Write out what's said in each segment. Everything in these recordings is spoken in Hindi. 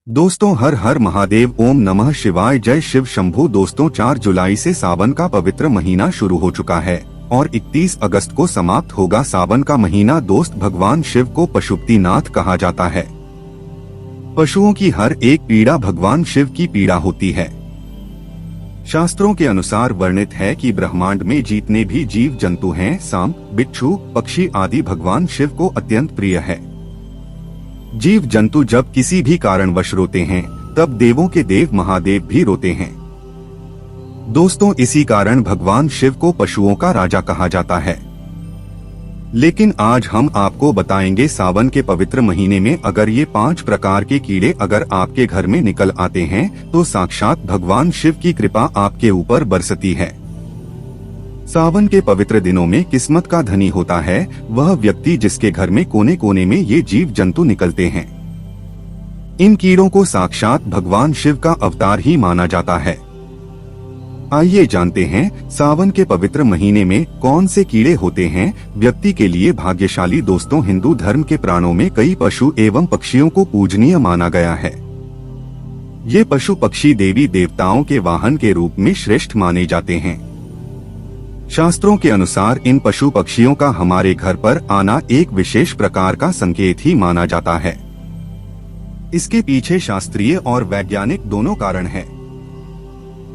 दोस्तों हर हर महादेव, ओम नमः शिवाय, जय शिव शंभू। दोस्तों 4 जुलाई से सावन का पवित्र महीना शुरू हो चुका है और 31 अगस्त को समाप्त होगा सावन का महीना। दोस्त भगवान शिव को पशुपतिनाथ कहा जाता है। पशुओं की हर एक पीड़ा भगवान शिव की पीड़ा होती है। शास्त्रों के अनुसार वर्णित है कि ब्रह्मांड में जितने भी जीव जंतु हैं, सांप, बिच्छू, पक्षी आदि भगवान शिव को अत्यंत प्रिय है। जीव जंतु जब किसी भी कारणवश रोते हैं तब देवों के देव महादेव भी रोते हैं। दोस्तों इसी कारण भगवान शिव को पशुओं का राजा कहा जाता है। लेकिन आज हम आपको बताएंगे सावन के पवित्र महीने में अगर ये 5 प्रकार के कीड़े अगर आपके घर में निकल आते हैं तो साक्षात भगवान शिव की कृपा आपके ऊपर बरसती है। सावन के पवित्र दिनों में किस्मत का धनी होता है वह व्यक्ति जिसके घर में कोने कोने में ये जीव जंतु निकलते हैं। इन कीड़ों को साक्षात भगवान शिव का अवतार ही माना जाता है। आइए जानते हैं सावन के पवित्र महीने में कौन से कीड़े होते हैं व्यक्ति के लिए भाग्यशाली। दोस्तों हिंदू धर्म के प्राणों में कई पशु एवं पक्षियों को पूजनीय माना गया है। ये पशु पक्षी देवी देवताओं के वाहन के रूप में श्रेष्ठ माने जाते हैं। शास्त्रों के अनुसार इन पशु पक्षियों का हमारे घर पर आना एक विशेष प्रकार का संकेत ही माना जाता है। इसके पीछे शास्त्रीय और वैज्ञानिक दोनों कारण हैं।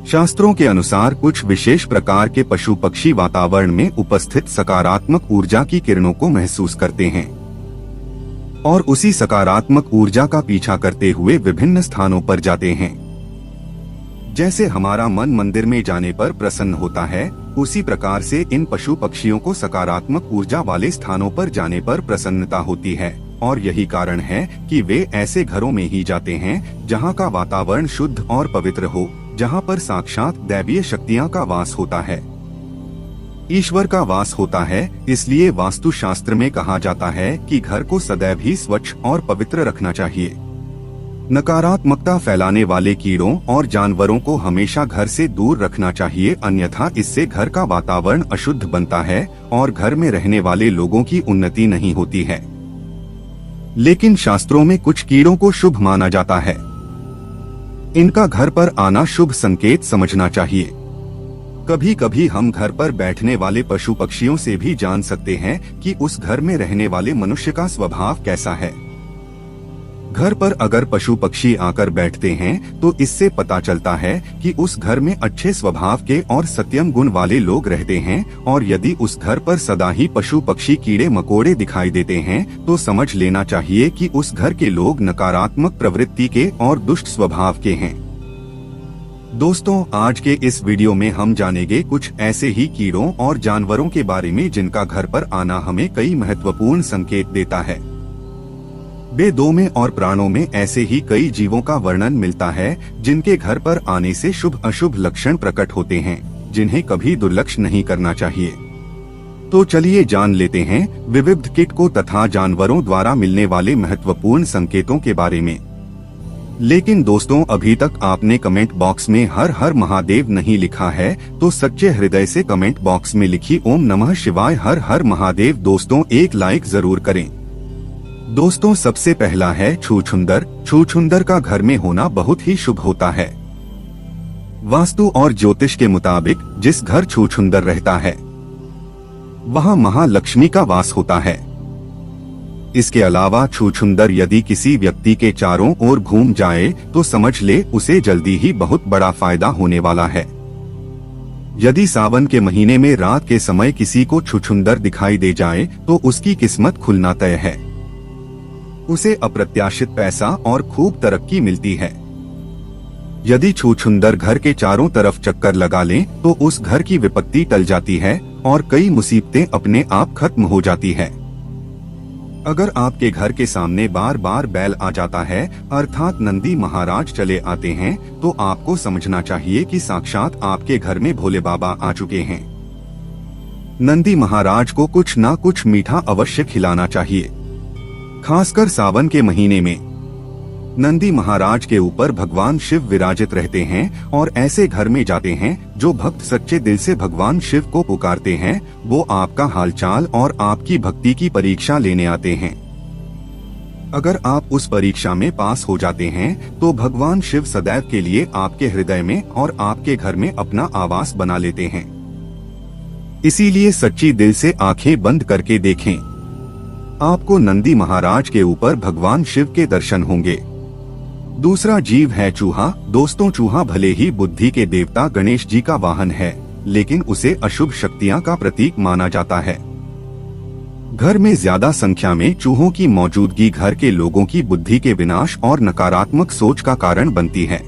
शास्त्रों के अनुसार कुछ विशेष प्रकार के पशु पक्षी वातावरण में उपस्थित सकारात्मक ऊर्जा की किरणों को महसूस करते हैं और उसी सकारात्मक ऊर्जा का पीछा करते हुए विभिन्न स्थानों पर जाते हैं। जैसे हमारा मन मंदिर में जाने पर प्रसन्न होता है, उसी प्रकार से इन पशु पक्षियों को सकारात्मक ऊर्जा वाले स्थानों पर जाने पर प्रसन्नता होती है और यही कारण है कि वे ऐसे घरों में ही जाते हैं जहां का वातावरण शुद्ध और पवित्र हो, जहां पर साक्षात दैवीय शक्तियां का वास होता है, ईश्वर का वास होता है। इसलिए वास्तु शास्त्र में कहा जाता है कि घर को सदैव ही स्वच्छ और पवित्र रखना चाहिए। नकारात्मकता फैलाने वाले कीड़ों और जानवरों को हमेशा घर से दूर रखना चाहिए, अन्यथा इससे घर का वातावरण अशुद्ध बनता है और घर में रहने वाले लोगों की उन्नति नहीं होती है। लेकिन शास्त्रों में कुछ कीड़ों को शुभ माना जाता है। इनका घर पर आना शुभ संकेत समझना चाहिए। कभी कभी हम घर पर बैठने वाले पशु पक्षियों से भी जान सकते हैं कि उस घर में रहने वाले मनुष्य का स्वभाव कैसा है। घर पर अगर पशु पक्षी आकर बैठते हैं तो इससे पता चलता है कि उस घर में अच्छे स्वभाव के और सत्यम गुण वाले लोग रहते हैं, और यदि उस घर पर सदा ही पशु पक्षी कीड़े मकोड़े दिखाई देते हैं तो समझ लेना चाहिए कि उस घर के लोग नकारात्मक प्रवृत्ति के और दुष्ट स्वभाव के हैं। दोस्तों आज के इस वीडियो में हम जानेंगे कुछ ऐसे ही कीड़ों और जानवरों के बारे में जिनका घर पर आना हमें कई महत्वपूर्ण संकेत देता है। वेदों में और प्राणों में ऐसे ही कई जीवों का वर्णन मिलता है जिनके घर पर आने से शुभ अशुभ लक्षण प्रकट होते हैं, जिन्हें कभी दुर्लक्ष्य नहीं करना चाहिए। तो चलिए जान लेते हैं विविध कीटों तथा जानवरों द्वारा मिलने वाले महत्वपूर्ण संकेतों के बारे में। लेकिन दोस्तों अभी तक आपने कमेंट बॉक्स में हर हर महादेव नहीं लिखा है तो सच्चे हृदय से कमेंट बॉक्स में लिखिए ओम नमः शिवाय हर हर महादेव। दोस्तों एक लाइक जरूर करें। दोस्तों सबसे पहला है छूछुंदर। छूछुंदर का घर में होना बहुत ही शुभ होता है। वास्तु और ज्योतिष के मुताबिक जिस घर छूछुंदर रहता है वहां महालक्ष्मी का वास होता है। इसके अलावा छूछुंदर यदि किसी व्यक्ति के चारों ओर घूम जाए तो समझ ले उसे जल्दी ही बहुत बड़ा फायदा होने वाला है। यदि सावन के महीने में रात के समय किसी को छूछुंदर दिखाई दे जाए तो उसकी किस्मत खुलना तय है। उसे अप्रत्याशित पैसा और खूब तरक्की मिलती है। यदि छूछुंदर घर के चारों तरफ चक्कर लगा लें तो उस घर की विपत्ति टल जाती है और कई मुसीबतें अपने आप खत्म हो जाती है। अगर आपके घर के सामने बार बार बैल आ जाता है अर्थात नंदी महाराज चले आते हैं तो आपको समझना चाहिए कि साक्षात आपके घर में भोले बाबा आ चुके हैं। नंदी महाराज को कुछ ना कुछ मीठा अवश्य खिलाना चाहिए। खासकर सावन के महीने में नंदी महाराज के ऊपर भगवान शिव विराजित रहते हैं और ऐसे घर में जाते हैं जो भक्त सच्चे दिल से भगवान शिव को पुकारते हैं, वो आपका हालचाल और आपकी भक्ति की परीक्षा लेने आते हैं। अगर आप उस परीक्षा में पास हो जाते हैं तो भगवान शिव सदैव के लिए आपके हृदय में और आपके घर में अपना आवास बना लेते हैं। इसीलिए सच्ची दिल से आंखें बंद करके देखें, आपको नंदी महाराज के ऊपर भगवान शिव के दर्शन होंगे। दूसरा जीव है चूहा। दोस्तों, चूहा भले ही बुद्धि के देवता गणेश जी का वाहन है, लेकिन उसे अशुभ शक्तियां का प्रतीक माना जाता है। घर में ज्यादा संख्या में चूहों की मौजूदगी घर के लोगों की बुद्धि के विनाश और नकारात्मक सोच का कारण बनती है।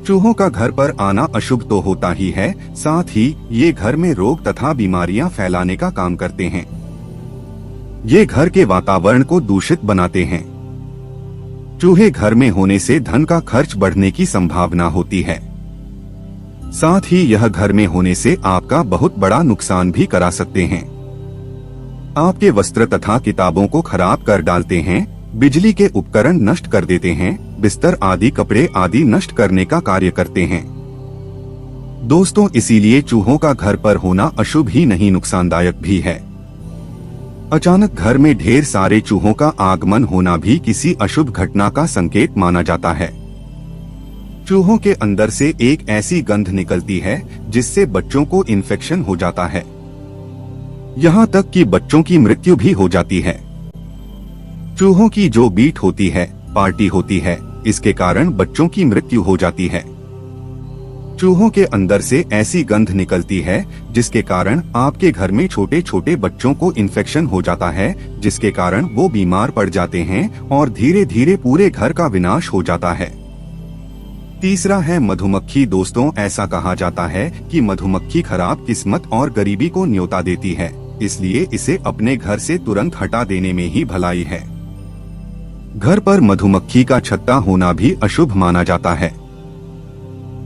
चूहों का घर पर आना अशुभ तो होता ही है, साथ ही ये घर में रोग तथा बीमारियां फैलाने का काम करते हैं। ये घर के वातावरण को दूषित बनाते हैं। चूहे घर में होने से धन का खर्च बढ़ने की संभावना होती है। साथ ही यह घर में होने से आपका बहुत बड़ा नुकसान भी करा सकते हैं। आपके वस्त्र तथा किताबों को खराब कर डालते हैं, बिजली के उपकरण नष्ट कर देते हैं, बिस्तर आदि कपड़े आदि नष्ट करने का कार्य करते हैं। दोस्तों, इसीलिए चूहों का घर पर होना अशुभ ही नहीं नुकसानदायक भी है। अचानक घर में ढेर सारे चूहों का आगमन होना भी किसी अशुभ घटना का संकेत माना जाता है। चूहों के अंदर से एक ऐसी गंध निकलती है जिससे बच्चों को इन्फेक्शन हो जाता है, यहाँ तक कि बच्चों की मृत्यु भी हो जाती है। चूहों की जो बीट होती है, पार्टी होती है, इसके कारण बच्चों की मृत्यु हो जाती है। चूहों के अंदर से ऐसी गंध निकलती है जिसके कारण आपके घर में छोटे छोटे बच्चों को इन्फेक्शन हो जाता है, जिसके कारण वो बीमार पड़ जाते हैं और धीरे धीरे पूरे घर का विनाश हो जाता है। तीसरा है मधुमक्खी। दोस्तों, ऐसा कहा जाता है कि मधुमक्खी खराब किस्मत और गरीबी को न्योता देती है, इसलिए इसे अपने घर से तुरंत हटा देने में ही भलाई है। घर पर मधुमक्खी का छत्ता होना भी अशुभ माना जाता है।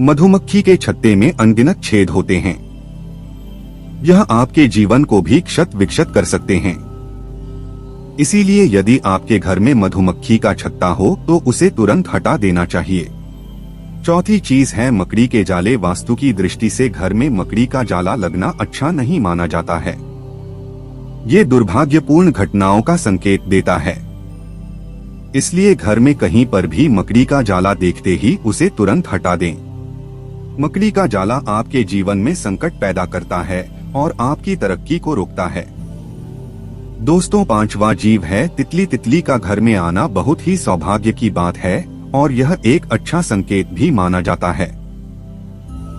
मधुमक्खी के छत्ते में अनगिनत छेद होते हैं। यह आपके जीवन को भी क्षत विक्षत कर सकते हैं। इसीलिए यदि आपके घर में मधुमक्खी का छत्ता हो तो उसे तुरंत हटा देना चाहिए। चौथी चीज है मकड़ी के जाले। वास्तु की दृष्टि से घर में मकड़ी का जाला लगना अच्छा नहीं माना जाता है। ये दुर्भाग्यपूर्ण घटनाओं का संकेत देता है। इसलिए घर में कहीं पर भी मकड़ी का जाला देखते ही उसे तुरंत हटा दें। मकड़ी का जाला आपके जीवन में संकट पैदा करता है और आपकी तरक्की को रोकता है। दोस्तों, पांचवा जीव है तितली। तितली का घर में आना बहुत ही सौभाग्य की बात है और यह एक अच्छा संकेत भी माना जाता है।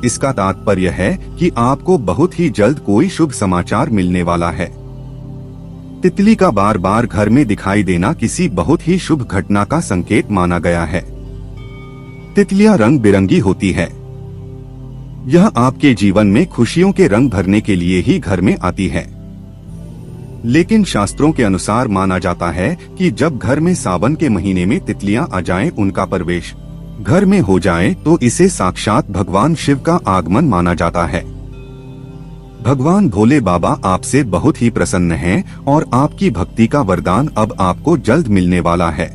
इसका तात्पर्य है कि आपको बहुत ही जल्द कोई शुभ समाचार मिलने वाला है। तितली का बार बार घर में दिखाई देना किसी बहुत ही शुभ घटना का संकेत माना गया है। तितलियां रंग बिरंगी होती है। यह आपके जीवन में खुशियों के रंग भरने के लिए ही घर में आती है। लेकिन शास्त्रों के अनुसार माना जाता है कि जब घर में सावन के महीने में तितलियां आ जाएं, उनका प्रवेश घर में हो जाए तो इसे साक्षात भगवान शिव का आगमन माना जाता है। भगवान भोले बाबा आपसे बहुत ही प्रसन्न हैं और आपकी भक्ति का वरदान अब आपको जल्द मिलने वाला है।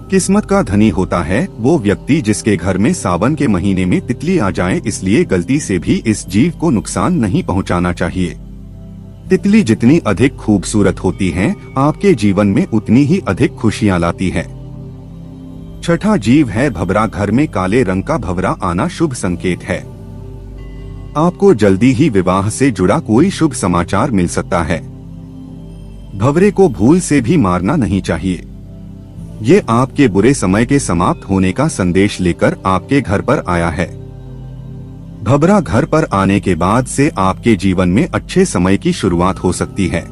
किस्मत का धनी होता है वो व्यक्ति जिसके घर में सावन के महीने में तितली आ जाए, इसलिए गलती से भी इस जीव को नुकसान नहीं पहुंचाना चाहिए। तितली जितनी अधिक खूबसूरत होती हैं, आपके जीवन में उतनी ही अधिक खुशियां लाती है। छठा जीव है भंवरा। घर में काले रंग का भंवरा आना शुभ संकेत है। आपको जल्दी ही विवाह से जुड़ा कोई शुभ समाचार मिल सकता है। भंवरे को भूल से भी मारना नहीं चाहिए। ये आपके बुरे समय के समाप्त होने का संदेश लेकर आपके घर पर आया है। भंवरा घर पर आने के बाद से आपके जीवन में अच्छे समय की शुरुआत हो सकती है।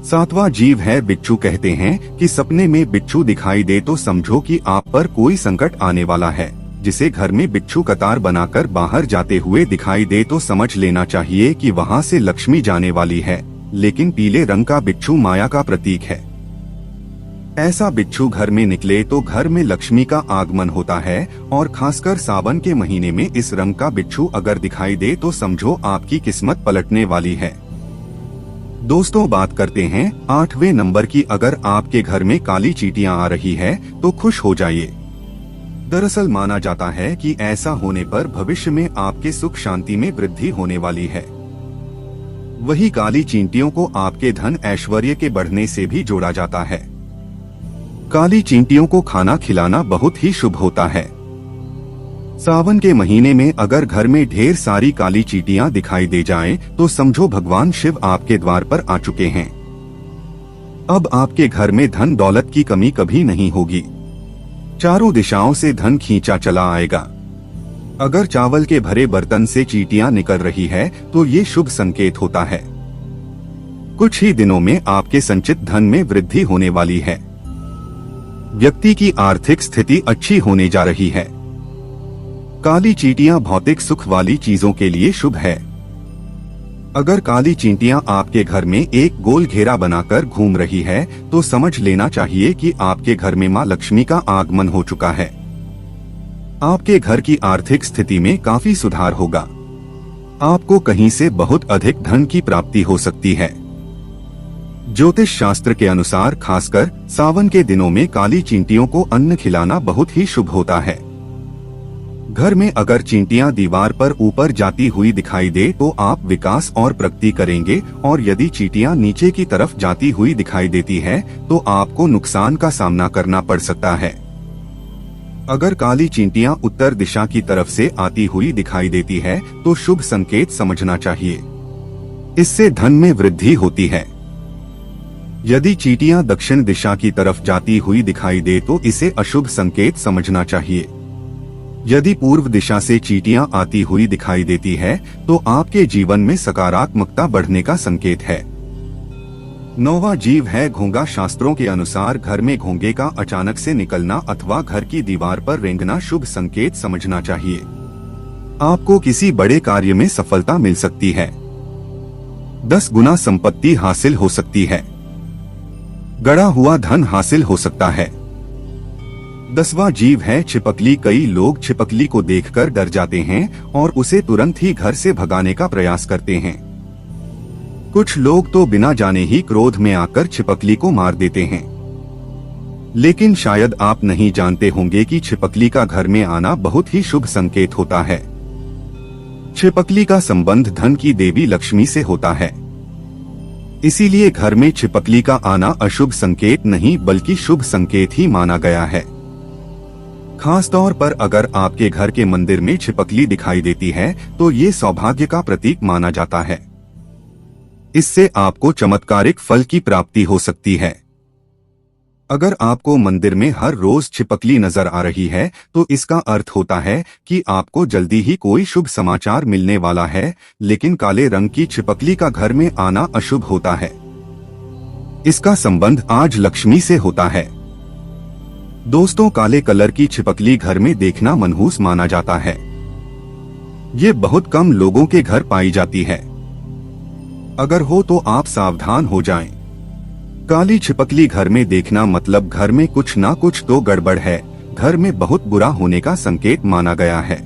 सातवां जीव है बिच्छू। कहते हैं कि सपने में बिच्छू दिखाई दे तो समझो कि आप पर कोई संकट आने वाला है। जिसे घर में बिच्छू कतार बनाकर बाहर जाते हुए दिखाई दे तो समझ लेना चाहिए कि वहां से लक्ष्मी जाने वाली है। लेकिन पीले रंग का बिच्छू माया का प्रतीक है। ऐसा बिच्छू घर में निकले तो घर में लक्ष्मी का आगमन होता है और खासकर सावन के महीने में इस रंग का बिच्छू अगर दिखाई दे तो समझो आपकी किस्मत पलटने वाली है। दोस्तों, बात करते हैं 8वें नंबर की। अगर आपके घर में काली चींटियां आ रही है तो खुश हो जाइए। दरअसल माना जाता है कि ऐसा होने पर भविष्य में आपके सुख शांति में वृद्धि होने वाली है। वही काली चींटियों को आपके धन ऐश्वर्य के बढ़ने से भी जोड़ा जाता है। काली चींटियों को खाना खिलाना बहुत ही शुभ होता है। सावन के महीने में अगर घर में ढेर सारी काली चींटियां दिखाई दे जाएं, तो समझो भगवान शिव आपके द्वार पर आ चुके हैं। अब आपके घर में धन दौलत की कमी कभी नहीं होगी। चारों दिशाओं से धन खींचा चला आएगा। अगर चावल के भरे बर्तन से चींटियां निकल रही है तो ये शुभ संकेत होता है। कुछ ही दिनों में आपके संचित धन में वृद्धि होने वाली है। व्यक्ति की आर्थिक स्थिति अच्छी होने जा रही है। काली चींटियां भौतिक सुख वाली चीजों के लिए शुभ है। अगर काली चींटियां आपके घर में एक गोल घेरा बनाकर घूम रही है तो समझ लेना चाहिए कि आपके घर में मां लक्ष्मी का आगमन हो चुका है। आपके घर की आर्थिक स्थिति में काफी सुधार होगा। आपको कहीं से बहुत अधिक धन की प्राप्ति हो सकती है। ज्योतिष शास्त्र के अनुसार खासकर सावन के दिनों में काली चींटियों को अन्न खिलाना बहुत ही शुभ होता है। घर में अगर चींटियां दीवार पर ऊपर जाती हुई दिखाई दे तो आप विकास और प्रगति करेंगे, और यदि चींटियां नीचे की तरफ जाती हुई दिखाई देती है तो आपको नुकसान का सामना करना पड़ सकता है। अगर काली चींटियां उत्तर दिशा की तरफ से आती हुई दिखाई देती है तो शुभ संकेत समझना चाहिए। इससे धन में वृद्धि होती है। यदि चींटियां दक्षिण दिशा की तरफ जाती हुई दिखाई दे तो इसे अशुभ संकेत समझना चाहिए। यदि पूर्व दिशा से चींटियां आती हुई दिखाई देती है तो आपके जीवन में सकारात्मकता बढ़ने का संकेत है। 9वां जीव है घोंगा। शास्त्रों के अनुसार घर में घोंगे का अचानक से निकलना अथवा घर की दीवार पर रेंगना शुभ संकेत समझना चाहिए। आपको किसी बड़े कार्य में सफलता मिल सकती है। 10 गुना संपत्ति हासिल हो सकती है। गड़ा हुआ धन हासिल हो सकता है। 10वां जीव है छिपकली। कई लोग छिपकली को देखकर डर जाते हैं और उसे तुरंत ही घर से भगाने का प्रयास करते हैं। कुछ लोग तो बिना जाने ही क्रोध में आकर छिपकली को मार देते हैं। लेकिन शायद आप नहीं जानते होंगे कि छिपकली का घर में आना बहुत ही शुभ संकेत होता है। छिपकली का संबंध धन की देवी लक्ष्मी से होता है। इसीलिए घर में छिपकली का आना अशुभ संकेत नहीं बल्कि शुभ संकेत ही माना गया है। खास तौर पर अगर आपके घर के मंदिर में छिपकली दिखाई देती है तो ये सौभाग्य का प्रतीक माना जाता है। इससे आपको चमत्कारिक फल की प्राप्ति हो सकती है। अगर आपको मंदिर में हर रोज छिपकली नजर आ रही है तो इसका अर्थ होता है कि आपको जल्दी ही कोई शुभ समाचार मिलने वाला है, लेकिन काले रंग की छिपकली का घर में आना अशुभ होता है। इसका संबंध आज लक्ष्मी से होता है। दोस्तों, काले कलर की छिपकली घर में देखना मनहूस माना जाता है। ये बहुत कम लोगों के घर पाई जाती है। अगर हो तो आप सावधान हो जाएं। काली छिपकली घर में देखना मतलब घर में कुछ ना कुछ तो गड़बड़ है, घर में बहुत बुरा होने का संकेत माना गया है।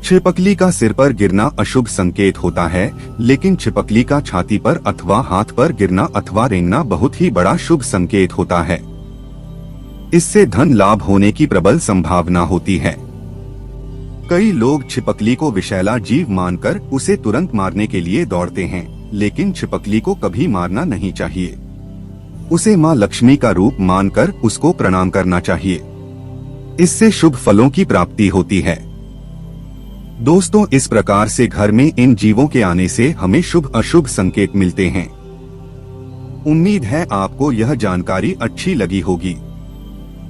छिपकली का सिर पर गिरना अशुभ संकेत होता है, लेकिन छिपकली का छाती पर अथवा हाथ पर गिरना अथवा रेंगना बहुत ही बड़ा शुभ संकेत होता है। इससे धन लाभ होने की प्रबल संभावना होती है। कई लोग छिपकली को विषैला जीव मानकर उसे तुरंत मारने के लिए दौड़ते हैं, लेकिन छिपकली को कभी मारना नहीं चाहिए। उसे मां लक्ष्मी का रूप मानकर उसको प्रणाम करना चाहिए। इससे शुभ फलों की प्राप्ति होती है। दोस्तों, इस प्रकार से घर में इन जीवों के आने से हमें शुभ अशुभ संकेत मिलते हैं। उम्मीद है आपको यह जानकारी अच्छी लगी होगी।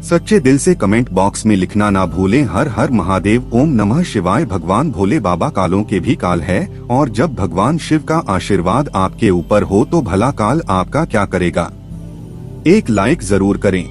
सच्चे दिल से कमेंट बॉक्स में लिखना ना भूलें। हर हर महादेव, ओम नमः शिवाय। भगवान भोले बाबा कालों के भी काल है, और जब भगवान शिव का आशीर्वाद आपके ऊपर हो तो भला काल आपका क्या करेगा। एक लाइक जरूर करें।